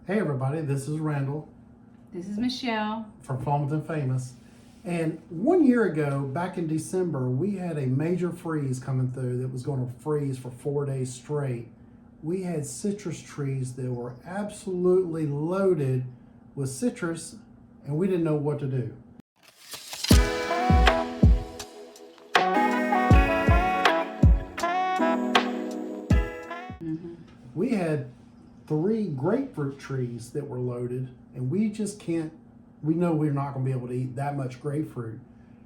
Hey everybody, this is Randall This is Michelle. from Farmington Famous. And 1 year ago, back in December, we had a major freeze coming through that was going to freeze for 4 days straight. We had citrus trees that were absolutely loaded with citrus, and we didn't know what to do. We had 3 grapefruit trees that were loaded, and we just can't, we know we're not going to be able to eat that much grapefruit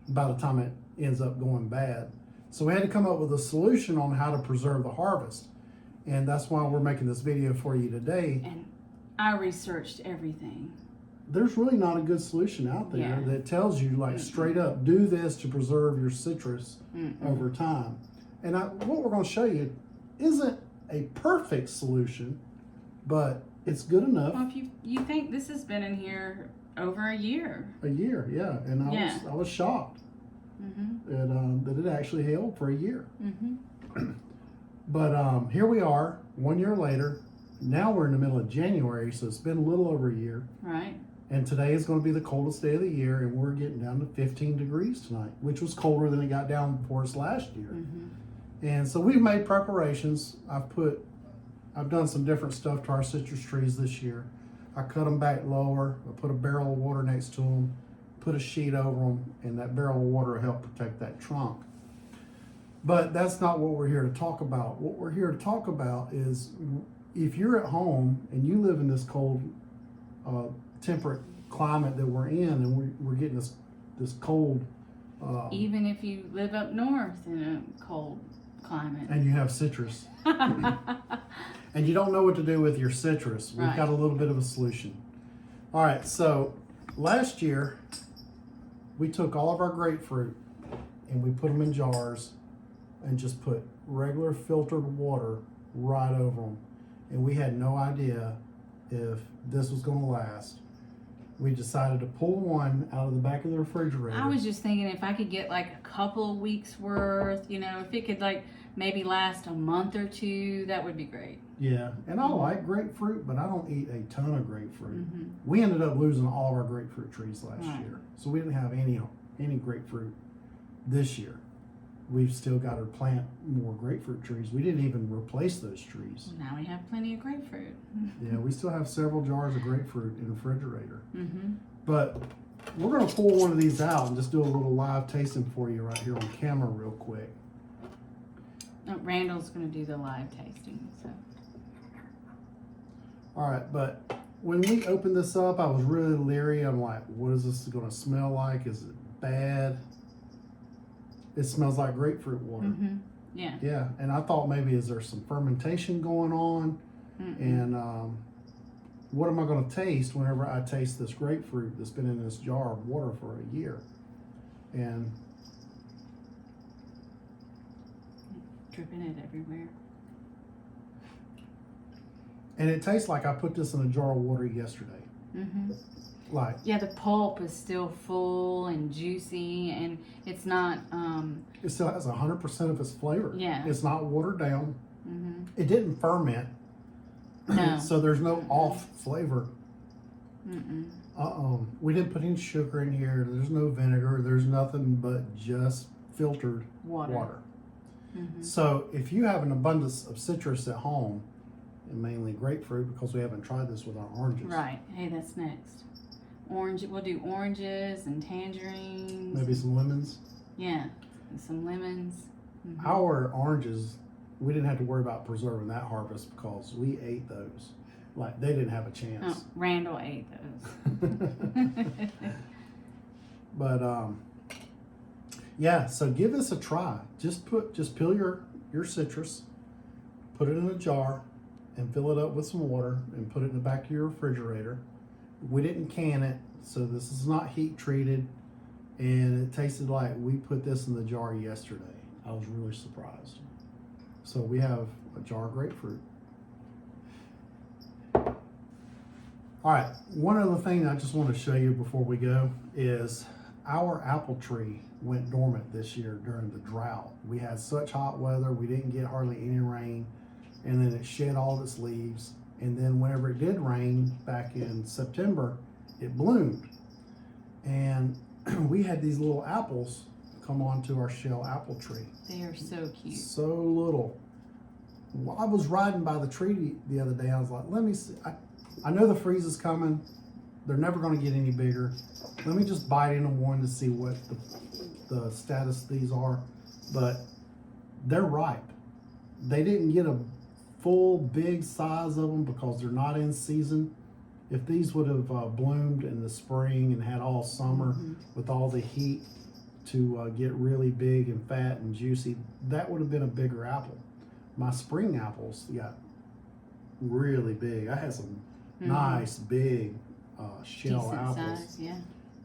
by the time it ends up going bad. So we had to come up with a solution on how to preserve the harvest. And that's why we're making this video for you today. And I researched everything. There's really not a good solution out there that tells you like straight up, do this to preserve your citrus over time. And what we're going to show you isn't a perfect solution, but it's good enough. Well, if you think this has been in here over a year. A year, yeah. And I was shocked that it actually held for a year. But here we are, 1 year later. Now we're in the middle of January, so it's been a little over a year. Right. And today is going to be the coldest day of the year, and we're getting down to 15 degrees tonight, which was colder than it got down for us last year. And so we've made preparations. I've done some different stuff to our citrus trees this year. I cut them back lower. I put a barrel of water next to them, put a sheet over them, and that barrel of water will help protect that trunk. But that's not what we're here to talk about. What we're here to talk about is if you're at home and you live in this cold, temperate climate that we're in, and we're getting this cold. Even if you live up north in a cold climate. And you have citrus. And you don't know what to do with your citrus. We've got a little bit of a solution. All right, so last year we took all of our grapefruit and we put them in jars and just put regular filtered water right over them. And we had no idea if this was going to last. We decided to pull one out of the back of the refrigerator. I was just thinking if I could get like a couple of weeks worth, if it could like maybe last a month or two, that would be great. Yeah, and I like grapefruit, but I don't eat a ton of grapefruit. We ended up losing all of our grapefruit trees last year, so we didn't have any grapefruit this year. We've still got to plant more grapefruit trees. We didn't even replace those trees. Well, now we have plenty of grapefruit. Yeah, we still have several jars of grapefruit in the refrigerator. But we're going to pull one of these out and just do a little live tasting for you right here on camera real quick. Randall's going to do the live tasting. So. All right, but when we opened this up, I was really leery. I'm like, what is this going to smell like? Is it bad? It smells like grapefruit water. Yeah. Yeah, and I thought maybe is there some fermentation going on? And what am I going to taste whenever I taste this grapefruit that's been in this jar of water for a year? And dripping it everywhere. And it tastes like I put this in a jar of water yesterday. Like, yeah, the pulp is still full and juicy, and it's not. It still has 100% of its flavor. Yeah. It's not watered down. It didn't ferment. No. So there's no off flavor. We didn't put any sugar in here. There's no vinegar. There's nothing but just filtered water. So if you have an abundance of citrus at home, and mainly grapefruit, because we haven't tried this with our oranges. Right. Hey, that's next. Orange. We'll do oranges and tangerines. Maybe some lemons. Yeah, and some lemons. Our oranges, we didn't have to worry about preserving that harvest because we ate those. Like, they didn't have a chance. Oh, Randall ate those. But yeah, so give this a try. Just peel your citrus, put it in a jar, and fill it up with some water and put it in the back of your refrigerator. We didn't can it, so this is not heat treated, and it tasted like we put this in the jar yesterday. I was really surprised. So we have a jar of grapefruit. All right, one other thing I just want to show you before we go is our apple tree went dormant this year during the drought. We had such hot weather, we didn't get hardly any rain, and then it shed all its leaves, And then whenever it did rain back in September, it bloomed. And we had these little apples come onto our shell apple tree. They are so cute. So little. Well, I was riding by the tree the other day. I was like, let me see. I know the freeze is coming. They're never going to get any bigger. Let me just bite into one to see what the status these are. But they're ripe. They didn't get a full big size of them because they're not in season. If these would have bloomed in the spring and had all summer with all the heat to get really big and fat and juicy, that would have been a bigger apple. My spring apples got really big. I had some nice big shell Decent apples. size, yeah.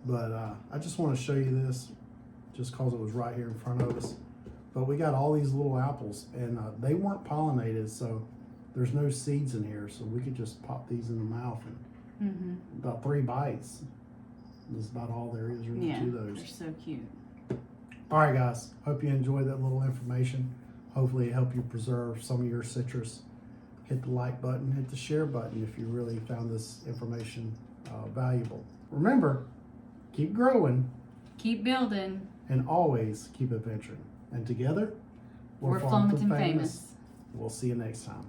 But I just want to show you this just because it was right here in front of us. But we got all these little apples, and they weren't pollinated, so there's no seeds in here, so we could just pop these in the mouth and about 3 bites. That's about all there is really to those. They're so cute. All right, guys. Hope you enjoyed that little information. Hopefully it helped you preserve some of your citrus. Hit the like button, hit the share button if you really found this information valuable. Remember, keep growing. Keep building. And always keep adventuring. And together, We're Flomaton famous. We'll see you next time.